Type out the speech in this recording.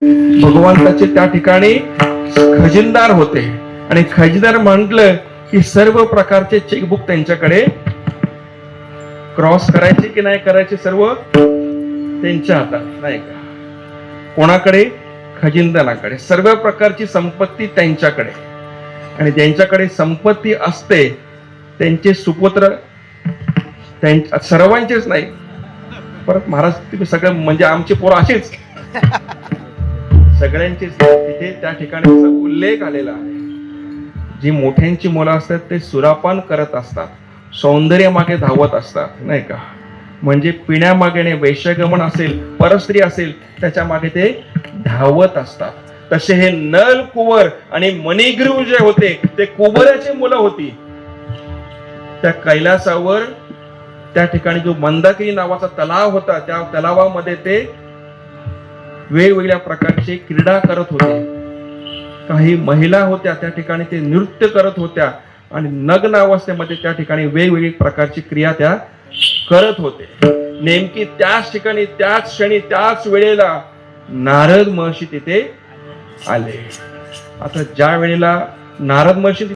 भगवंताचे त्या ठिकाणी खजिनदार होते आणि खजिनदार म्हटलं की सर्व प्रकारचे चेकबुक त्यांच्याकडे क्रॉस करायचे की नाही करायचे सर्व त्यांच्या हातात, नाही का? कोणाकडे? खजिनदाराकडे. सर्व प्रकारची संपत्ती त्यांच्याकडे, आणि ज्यांच्याकडे संपत्ती असते त्यांचे सुपुत्र, सर्वांचेच नाही, परत महाराज तुम्ही सगळं म्हणजे आमचे पोरं असेच सगळ्यांचेच तिथे त्या ठिकाणी उल्लेख आलेला आहे. जी मोठ्यांची मुलं असतात ते सुरापान करत असतात, सौंदर्य मागे धावत असतात, नाही का? म्हणजे पिण्यामागे वैश्यगमन असेल, परस्त्री असेल, त्याच्या मागे ते धावत असतात. तसे हे नल कुवर आणि मणिग्रीव जे होते ते कुबराची मुलं होती. त्या कैलासावर त्या ठिकाणी जो मंदाकिनी नावाचा तलाव होता, त्या तलावामध्ये ते वेगवेगळ्या प्रकारचे क्रीडा करत होते. काही महिला होत्या त्या ठिकाणी ते नृत्य करत होत्या आणि नग्न अवस्थेमध्ये त्या ठिकाणी वेगवेगळी प्रकारची क्रिया त्या करत होते. नेमकी त्याच ठिकाणी, त्याच क्षणी, त्याच वेळेला नारद महर्षी तिथे आले. आता ज्या वेळेला नारद महर्षी